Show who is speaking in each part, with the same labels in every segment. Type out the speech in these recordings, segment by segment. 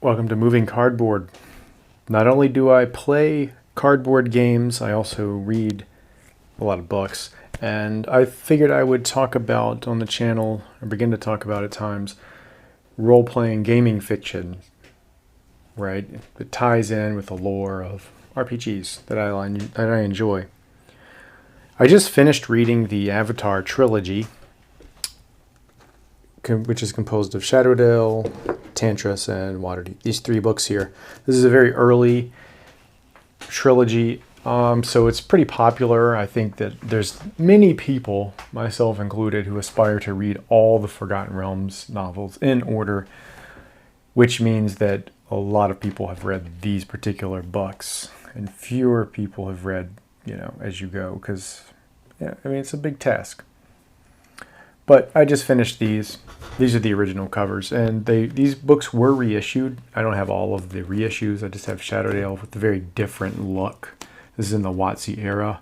Speaker 1: Welcome to Moving Cardboard. Not only do I play cardboard games, I also read a lot of books. And I figured I would talk about on the channel, or begin to talk about at times, role-playing gaming fiction, right? It ties in with the lore of RPGs that I enjoy. I just finished reading the Avatar Trilogy, which is composed of Shadowdale, Tantras, and Waterdeep. These three books here. This is a very early trilogy, so it's pretty popular. I think that there's many people, myself included, who aspire to read all the Forgotten Realms novels in order, which means that a lot of people have read these particular books, and fewer people have read, as you go, because, it's a big task. But I just finished these. These are the original covers, and these books were reissued. I don't have all of the reissues. I just have Shadowdale with a very different look. This is in the WotC era,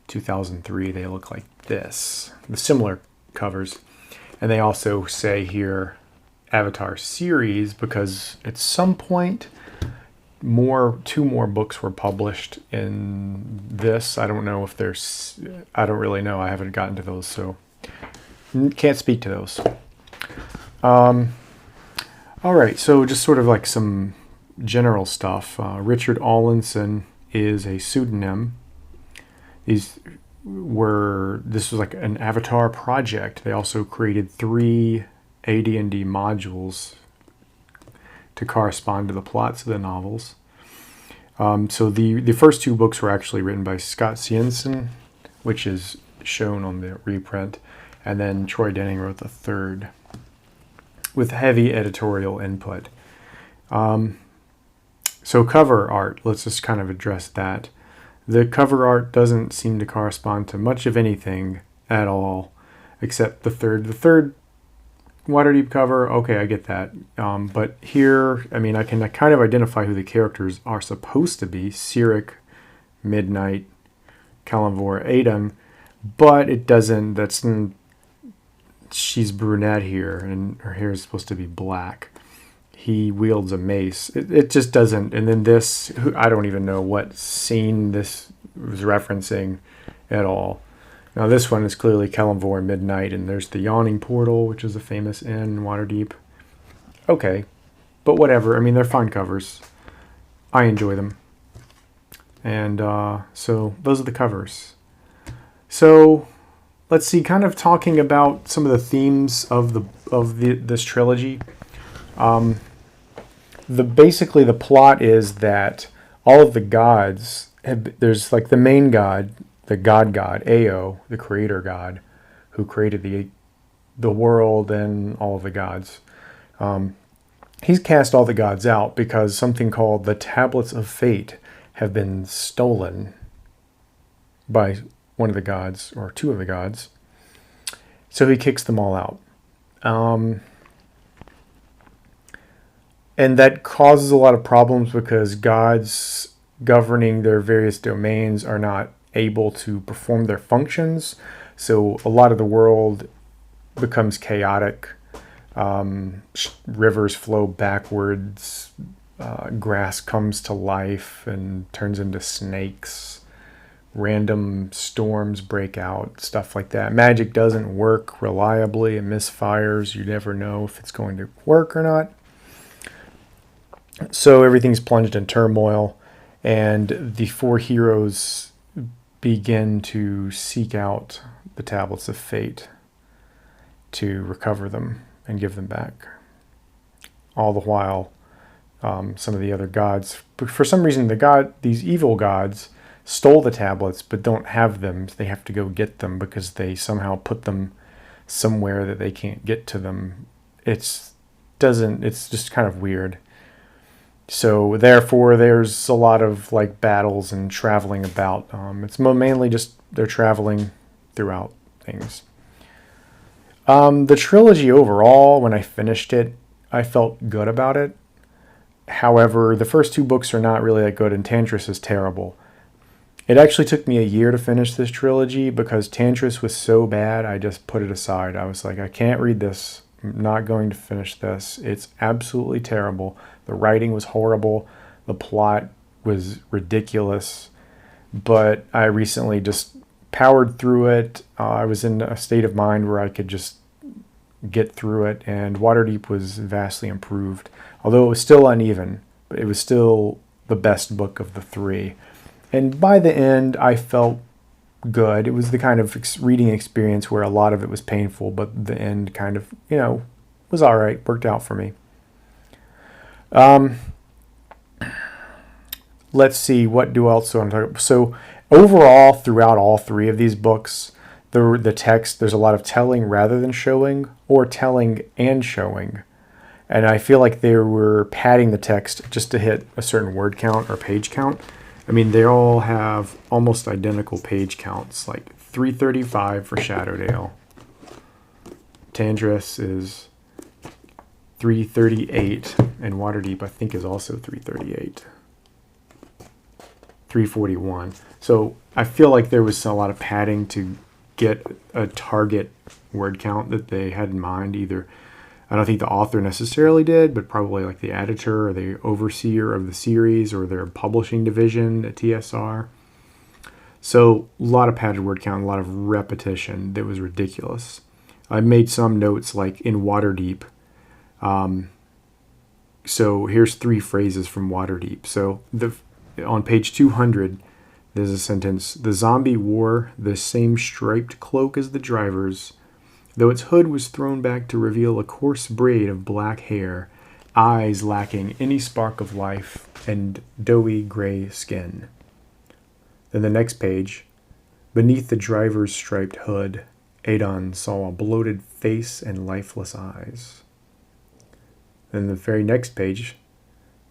Speaker 1: 2003. They look like this. The similar covers. And they also say here Avatar series because at some point two more books were published in this. I don't know if I don't really know. I haven't gotten to those, so can't speak to those. All right, so just sort of like some general stuff. Richard Allinson is a pseudonym. This was like an Avatar project. They also created 3 AD&D modules to correspond to the plots of the novels. So the first 2 books were actually written by Scott Siensen, which is shown on the reprint. And then Troy Denning wrote the 3rd with heavy editorial input. So cover art, let's just kind of address that. The cover art doesn't seem to correspond to much of anything at all, except the 3rd. The 3rd Waterdeep cover, okay, I get that. But here, I can kind of identify who the characters are supposed to be. Sirak, Midnight, Kalimvor, Aiden. But it doesn't, she's brunette here, and her hair is supposed to be black. He wields a mace. It just doesn't. And then this, I don't even know what scene this was referencing at all. Now this one is clearly Kalimvor Midnight, and there's the Yawning Portal, which is a famous inn in Waterdeep. Okay, but whatever. They're fine covers. I enjoy them. And so those are the covers. So let's see, kind of talking about some of the themes of this trilogy. Basically the plot is that all of the gods there's like the main god, the god Ao, the creator god, who created the world and all of the gods. He's cast all the gods out because something called the Tablets of Fate have been stolen by one of the gods, or 2 of the gods. So he kicks them all out. And that causes a lot of problems because gods governing their various domains are not able to perform their functions. So a lot of the world becomes chaotic. Rivers flow backwards. Grass comes to life and turns into snakes. Random storms break out, stuff like that. Magic doesn't work reliably. It misfires. You never know if it's going to work or not. So everything's plunged in turmoil, and the 4 heroes begin to seek out the Tablets of Fate to recover them and give them back. All the while, some of the other gods, for some reason, these evil gods stole the tablets but don't have them. They have to go get them because they somehow put them somewhere that they can't get to them. It's just kind of weird. So therefore there's a lot of like battles and traveling about. It's mainly just they're traveling throughout things. The trilogy overall, when I finished it, I felt good about it. However, the first 2 books are not really that good, and Tantras is terrible. It actually took me a year to finish this trilogy because Tantras was so bad, I just put it aside. I was like, I can't read this I'm not going to finish this. It's absolutely terrible. The writing was horrible. The plot was ridiculous. But I recently just powered through it. I was in a state of mind where I could just get through it, and Waterdeep was vastly improved. Although it was still uneven, but it was still the best book of the three. And by the end, I felt good. It was the kind of reading experience where a lot of it was painful, but the end kind of, was all right, worked out for me. Let's see, what else do I want to talk about? So overall, throughout all three of these books, the text, there's a lot of telling rather than showing, or telling and showing. And I feel like they were padding the text just to hit a certain word count or page count. I mean, they all have almost identical page counts, like 335 for Shadowdale. Tantras is 338, and Waterdeep, I think, is also 338. 341. So I feel like there was a lot of padding to get a target word count that they had in mind. Either, I don't think the author necessarily did, but probably like the editor or the overseer of the series or their publishing division at TSR. So a lot of padded word count, a lot of repetition that was ridiculous. I made some notes like in Waterdeep. So here's 3 phrases from Waterdeep. So on page 200, there's a sentence: the zombie wore the same striped cloak as the driver's, though its hood was thrown back to reveal a coarse braid of black hair, eyes lacking any spark of life, and doughy gray skin. Then the next page: beneath the driver's striped hood, Aiden saw a bloated face and lifeless eyes. Then the very next page: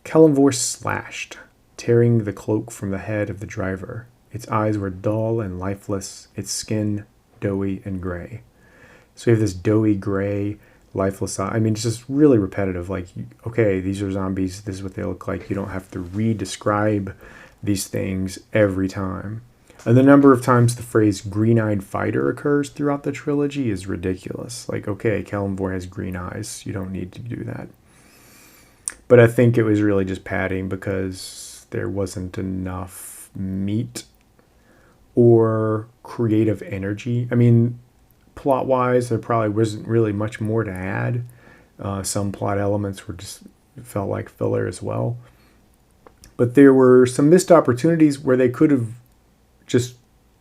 Speaker 1: Kellamvor slashed, tearing the cloak from the head of the driver. Its eyes were dull and lifeless, its skin doughy and gray. So you have this doughy gray, lifeless eye. I mean, it's just really repetitive. Like, okay, these are zombies. This is what they look like. You don't have to re-describe these things every time. And the number of times the phrase green-eyed fighter occurs throughout the trilogy is ridiculous. Like, okay, Kellamvor has green eyes. You don't need to do that. But I think it was really just padding because there wasn't enough meat or creative energy. I mean, plot-wise, there probably wasn't really much more to add. Some plot elements felt like filler as well. But there were some missed opportunities where they could have just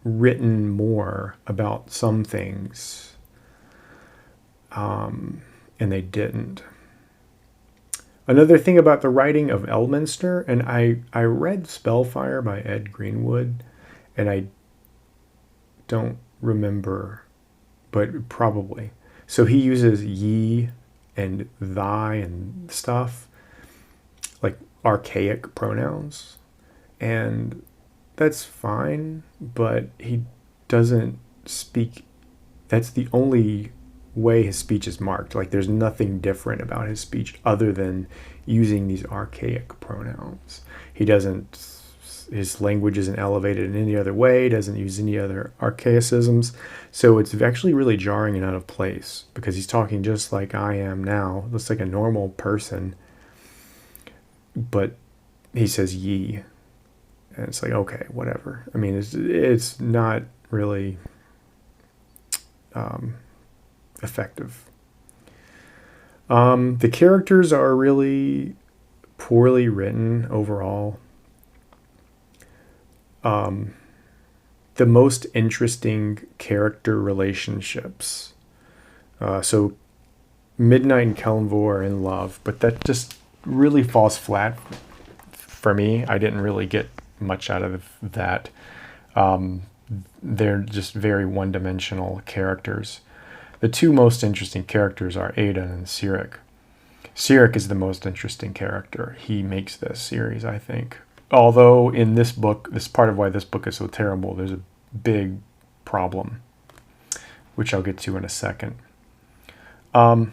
Speaker 1: written more about some things. And they didn't. Another thing about the writing of Elminster, and I read Spellfire by Ed Greenwood, and I don't remember, but probably. So he uses ye and thy and stuff, like archaic pronouns, and that's fine, but he doesn't speak. That's the only way his speech is marked. Like, there's nothing different about his speech other than using these archaic pronouns. His language isn't elevated in any other way, doesn't use any other archaicisms. So it's actually really jarring and out of place because he's talking just like I am now. Looks like a normal person, but he says ye. And it's like, okay, whatever. I mean, it's not really effective. The characters are really poorly written overall. The most interesting character relationships. So Midnight and Kellamvor are in love, but that just really falls flat for me. I didn't really get much out of that. They're just very one-dimensional characters. The 2 most interesting characters are Aiden and Sirak. Sirak is the most interesting character. He makes this series, I think. Although in this book, this part of why this book is so terrible, there's a big problem, which I'll get to in a second. I'll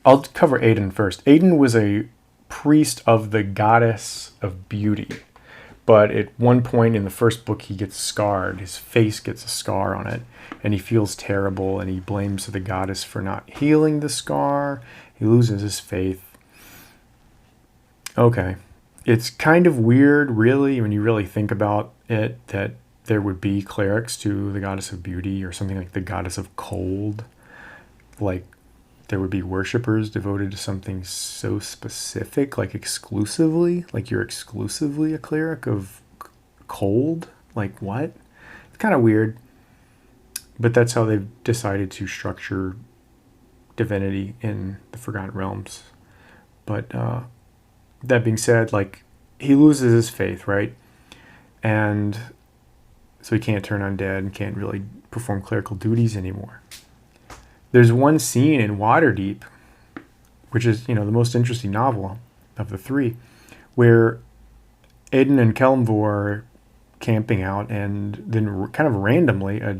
Speaker 1: cover Aiden first. Aiden was a priest of the goddess of beauty. But at one point in the first book, he gets scarred. His face gets a scar on it. and he feels terrible, and he blames the goddess for not healing the scar. He loses his faith. Okay. It's kind of weird, really, when you really think about it, that there would be clerics to the goddess of beauty, or something like the goddess of cold. Like, there would be worshippers devoted to something so specific, like exclusively, like you're exclusively a cleric of cold. Like, what? It's kind of weird, but that's how they've decided to structure divinity in the Forgotten Realms. But that being said, like, he loses his faith, right? And so he can't turn undead and can't really perform clerical duties anymore. There's one scene in Waterdeep, which is, the most interesting novel of the three, where Aiden and Kelemvor are camping out, and then kind of randomly a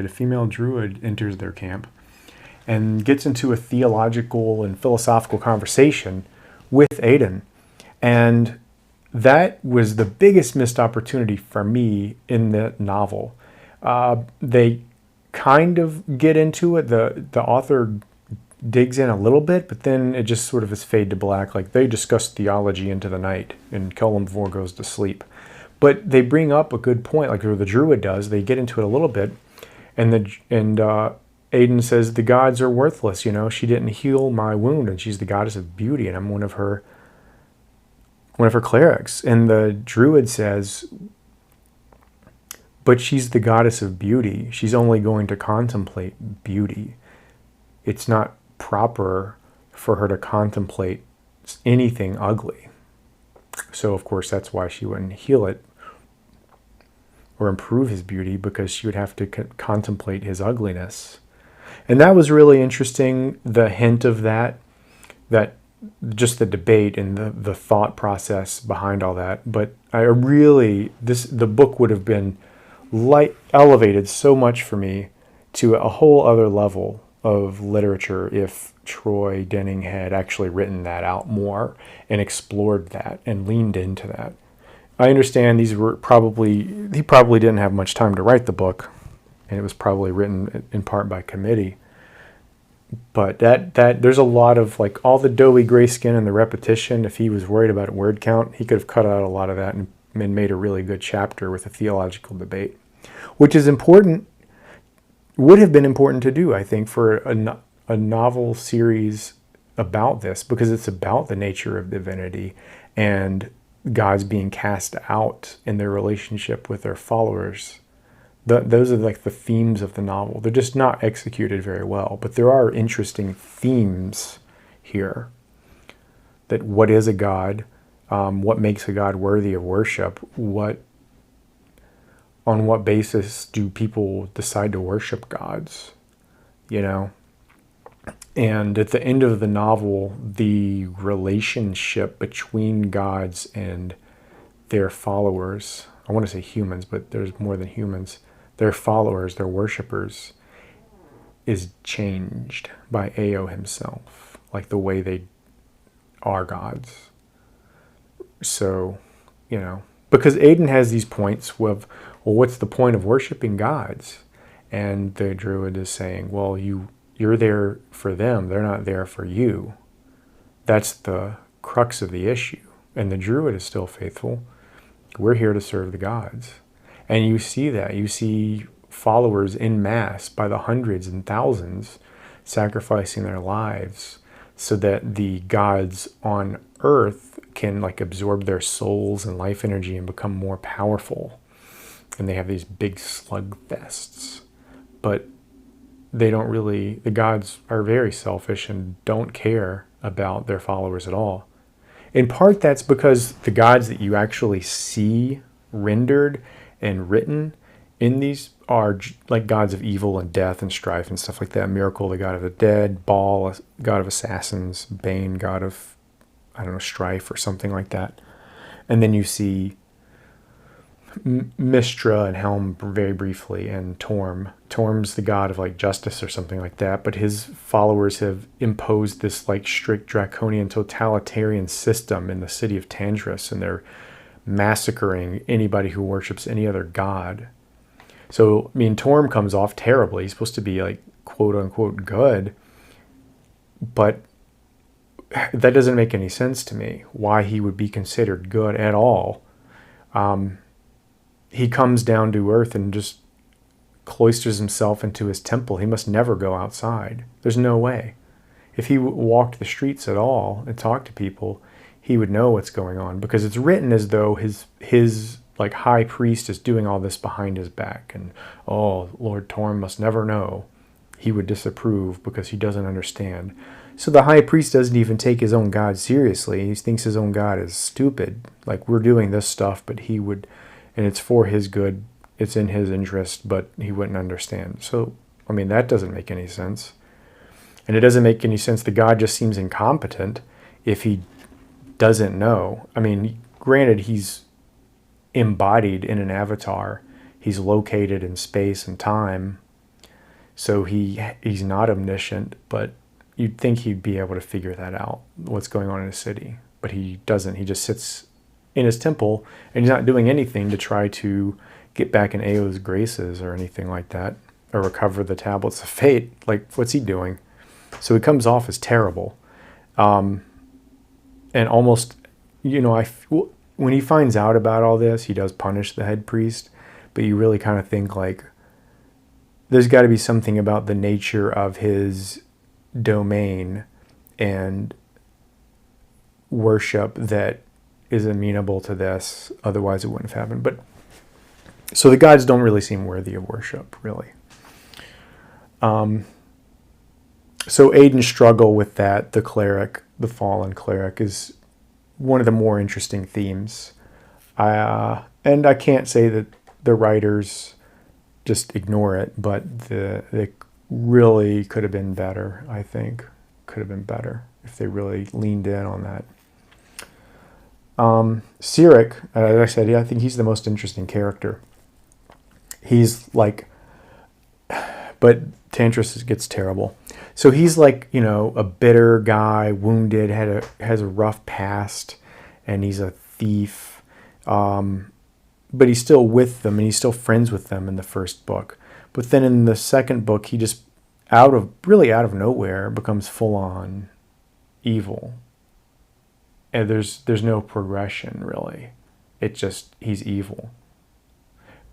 Speaker 1: female druid enters their camp and gets into a theological and philosophical conversation with Aiden. And that was the biggest missed opportunity for me in the novel. They kind of get into it. The author digs in a little bit, but then it just sort of is fade to black. Like, they discuss theology into the night, and Kelemvor goes to sleep. But they bring up a good point, like the druid does. They get into it a little bit, and Aiden says the gods are worthless. She didn't heal my wound, and she's the goddess of beauty, and I'm one of her clerics. And the druid says, but she's the goddess of beauty. She's only going to contemplate beauty. It's not proper for her to contemplate anything ugly. So, of course, that's why she wouldn't heal it or improve his beauty, because she would have to contemplate his ugliness. And that was really interesting, the hint of that just the debate and the thought process behind all that. But the book would have been elevated so much for me to a whole other level of literature if Troy Denning had actually written that out more and explored that and leaned into that. I understand he probably didn't have much time to write the book, and it was probably written in part by committee. But that there's a lot of, like, all the doughy gray skin and the repetition. If he was worried about word count, he could have cut out a lot of that and made a really good chapter with a theological debate, which is important, would have been important to do, I think, for a novel series about this, because it's about the nature of divinity and gods being cast out in their relationship with their followers. Those are like the themes of the novel. They're just not executed very well, but there are interesting themes here. That what is a god? What makes a god worthy of worship? On what basis do people decide to worship gods? And at the end of the novel, the relationship between gods and their followers, I want to say humans, but there's more than humans, their followers, their worshippers, is changed by Ao himself, like the way they are gods. So, because Aiden has these points of, well, what's the point of worshiping gods? And the druid is saying, well, you're there for them. They're not there for you. That's the crux of the issue. And the druid is still faithful. We're here to serve the gods. And you see that. You see followers en masse by the hundreds and thousands sacrificing their lives so that the gods on earth can, like, absorb their souls and life energy and become more powerful. And they have these big slugfests. But the gods are very selfish and don't care about their followers at all. In part, that's because the gods that you actually see rendered and written in these are like gods of evil and death and strife and stuff like that. Miracle, the god of the dead. Baal, god of assassins. Bane, god of, strife or something like that. And then you see Mistra and Helm very briefly, and Torm. Torm's the god of, like, justice or something like that, but his followers have imposed this, like, strict draconian totalitarian system in the city of Tantras, and they're massacring anybody who worships any other god. So, I mean, Torm comes off terribly. He's supposed to be like, quote unquote, good. But that doesn't make any sense to me, why he would be considered good at all. He comes down to earth and just cloisters himself into his temple. He must never go outside. There's no way. If he walked the streets at all and talked to people, he would know what's going on, because it's written as though his like high priest is doing all this behind his back, and oh, Lord Torm must never know. He would disapprove because he doesn't understand. So the high priest doesn't even take his own God seriously. He thinks his own God is stupid. Like, we're doing this stuff, but he would, and it's for his good, it's in his interest, but he wouldn't understand. So, I mean, that doesn't make any sense. And it doesn't make any sense. The God just seems incompetent if he doesn't know. I mean, granted, he's embodied in an avatar. He's located in space and time. So he's not omniscient, but you'd think he'd be able to figure that out, what's going on in a city. But he doesn't. He just sits in his temple, and he's not doing anything to try to get back in Ao's graces or anything like that, or recover the tablets of fate. Like, what's he doing? So he comes off as terrible. And almost, when he finds out about all this, he does punish the head priest, but you really kind of think, like, there's got to be something about the nature of his domain and worship that is amenable to this. Otherwise, it wouldn't have happened. But so the gods don't really seem worthy of worship, really. So Aiden's struggle with that, the cleric, the fallen cleric, is one of the more interesting themes. And I can't say that the writers just ignore it, but they really could have been better, I think. Could have been better if they really leaned in on that. Sirak, as I said, I think he's the most interesting character. He's like, but Tantras gets terrible. So he's like, a bitter guy, wounded, has a rough past, and he's a thief. But he's still with them, and he's still friends with them in the first book. But then in the second book, he just out of nowhere becomes full on evil. And there's no progression really. It just, he's evil.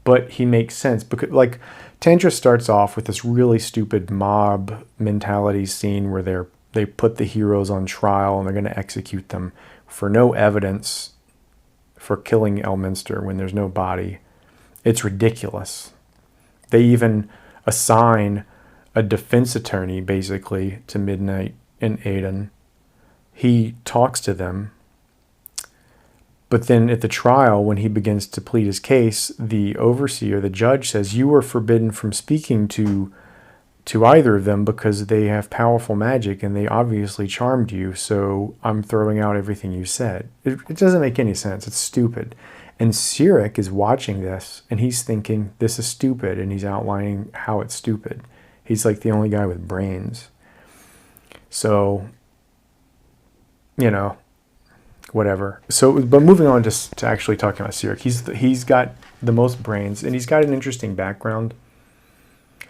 Speaker 1: But he makes sense because, like, Tantra starts off with this really stupid mob mentality scene where they put the heroes on trial and they're going to execute them for no evidence for killing Elminster when there's no body. It's ridiculous. They even assign a defense attorney, basically, to Midnight and Aiden. He talks to them. But then at the trial, when he begins to plead his case, the overseer, the judge, says, you are forbidden from speaking to either of them because they have powerful magic and they obviously charmed you, so I'm throwing out everything you said. It doesn't make any sense. It's stupid. And Sirak is watching this, and he's thinking, this is stupid, and he's outlining how it's stupid. He's like the only guy with brains. So, whatever. So, but moving on to actually talking about Sirak, he's got the most brains, and he's got an interesting background.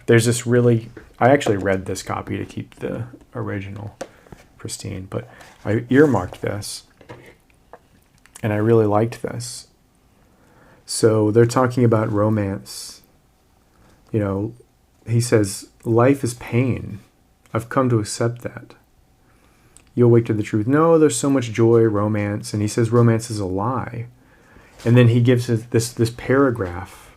Speaker 1: There's this really, I actually read this copy to keep the original pristine, but I earmarked this, and I really liked this. So they're talking about romance. He says, life is pain. I've come to accept that. You'll wake to the truth. No, there's so much joy, romance. And he says romance is a lie. And then he gives us this paragraph.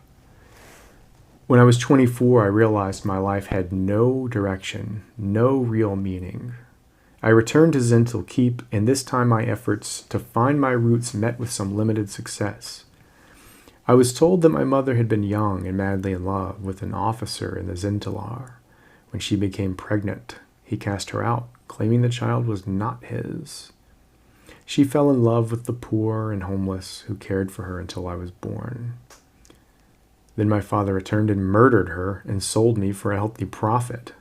Speaker 1: When I was 24, I realized my life had no direction, no real meaning. I returned to Zentil Keep, and this time my efforts to find my roots met with some limited success. I was told that my mother had been young and madly in love with an officer in the Zintilar. When she became pregnant, he cast her out, claiming the child was not his. She fell in love with the poor and homeless who cared for her until I was born. Then my father returned and murdered her and sold me for a healthy profit.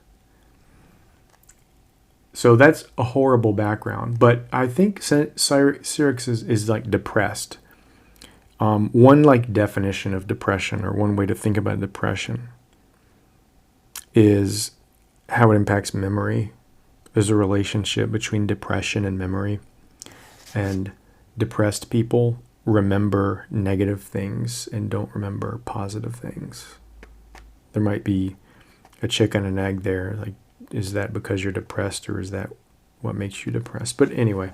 Speaker 1: So that's a horrible background, but I think Sirak is like depressed. One like definition of depression, or one way to think about depression, is how it impacts memory. There's a relationship between depression and memory, and depressed people remember negative things and don't remember positive things. There might be a chicken and egg there. Like, is that because you're depressed, or is that what makes you depressed? But anyway,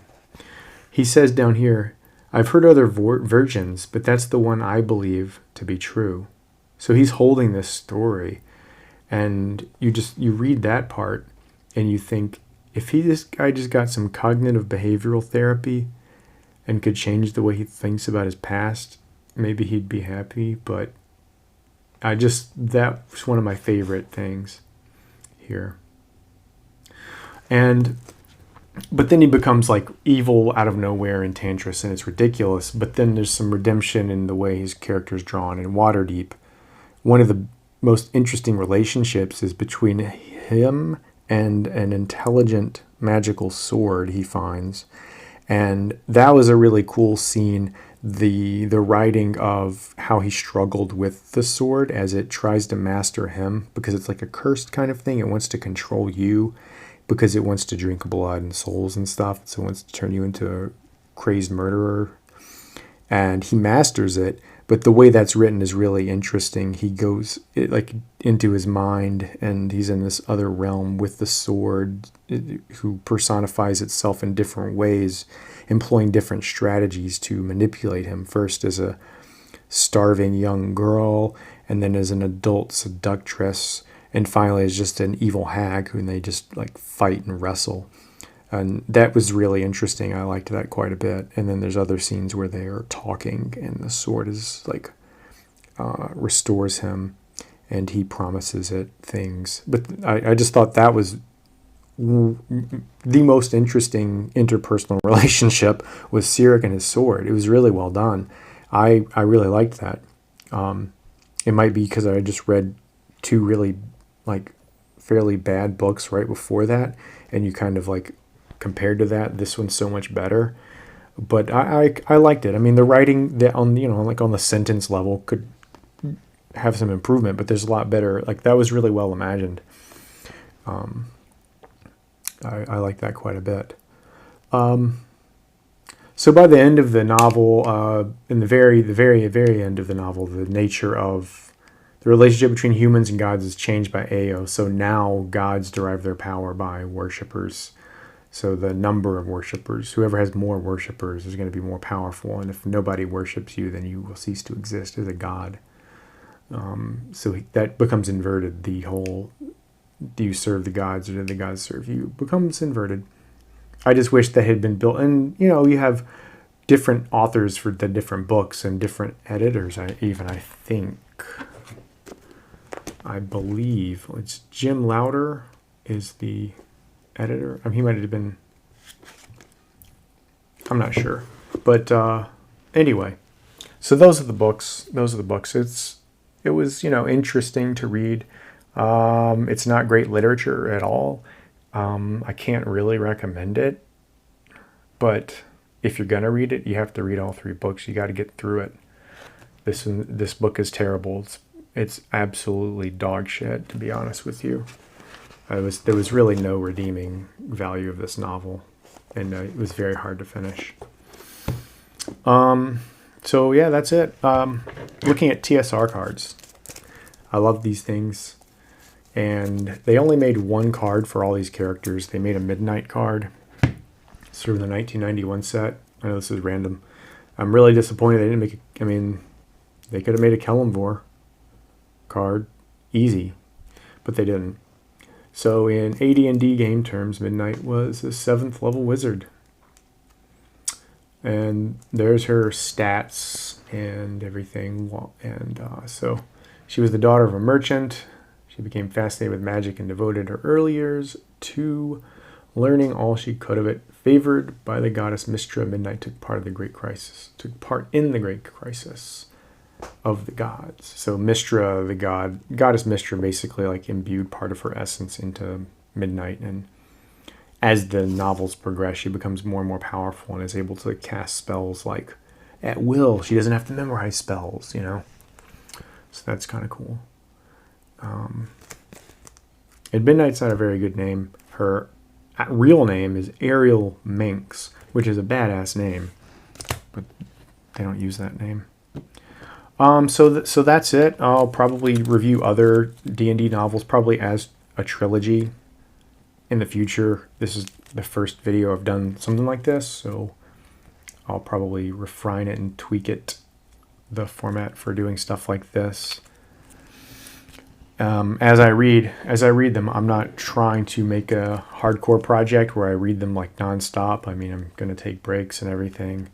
Speaker 1: he says down here, I've heard other versions, but that's the one I believe to be true. So he's holding this story, and you read that part and you think, if this guy just got some cognitive behavioral therapy and could change the way he thinks about his past, maybe he'd be happy. But that was one of my favorite things here. But then he becomes like evil out of nowhere in Tantras, and it's ridiculous. But then there's some redemption in the way his character's drawn. In Waterdeep, one of the most interesting relationships is between him and an intelligent magical sword he finds. And that was a really cool scene. The writing of how he struggled with the sword as it tries to master him, because it's like a cursed kind of thing. It wants to control you because it wants to drink blood and souls and stuff. So it wants to turn you into a crazed murderer. And he masters it. But the way that's written is really interesting. He goes into his mind, and he's in this other realm with the sword, who personifies itself in different ways, employing different strategies to manipulate him. First as a starving young girl, and then as an adult seductress, and finally as just an evil hag who they just like fight and wrestle. And that was really interesting. I liked that quite a bit. And then there's other scenes where they are talking, and the sword is like restores him, and he promises it things. But I just thought that was the most interesting interpersonal relationship with Sirak and his sword. It was really well done. I really liked that. It might be because I just read two really like fairly bad books right before that, and you kind of like compared to that, this one's so much better. But I liked it. I mean, the writing that on the sentence level could have some improvement, but there's a lot better. Like, that was really well imagined. I like that quite a bit. So by the end of the novel, in the very end of the novel, the nature of the relationship between humans and gods is changed by Ao. So now gods derive their power by worshippers. So the number of worshippers, whoever has more worshippers is going to be more powerful. And if nobody worships you, then you will cease to exist as a god. So that becomes inverted. The whole, do you serve the gods or do the gods serve you, becomes inverted. I just wish that had been built. And, you have different authors for the different books and different editors. I believe it's Jim Lauder is the editor. I mean, he might have been, I'm not sure. But anyway, so those are the books. It was, interesting to read. It's not great literature at all. I can't really recommend it. But if you're going to read it, you have to read all three books. You got to get through it. This book is terrible. It's absolutely dog shit, to be honest with you. There was really no redeeming value of this novel, and it was very hard to finish. So yeah, that's it. Looking at TSR cards, I love these things, and they only made one card for all these characters. They made a Midnight card. It's from the 1991 set. I know this is random. I'm really disappointed they didn't make it. I mean, they could have made a Kellamvor card easy, but they didn't. So in AD&D game terms, Midnight was a 7th level wizard. And there's her stats and everything. And so she was the daughter of a merchant. She became fascinated with magic and devoted her early years to learning all she could of it. Favored by the goddess Mystra, Midnight took part in the Great Crisis of the gods. So Mystra, the goddess Mystra, basically like imbued part of her essence into Midnight, and as the novels progress, she becomes more and more powerful and is able to cast spells like at will. She doesn't have to memorize spells, you know. So that's kind of cool. And Midnight's not a very good name. Her real name is Ariel Minx, which is a badass name, but they don't use that name. So that's it. I'll probably review other D&D novels, probably as a trilogy in the future. This is the first video I've done something like this, so I'll probably refine it and tweak it, the format for doing stuff like this. As I read them, I'm not trying to make a hardcore project where I read them like nonstop. I mean, I'm going to take breaks and everything.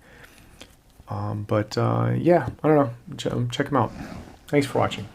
Speaker 1: Yeah, I don't know. Check them out. Thanks for watching.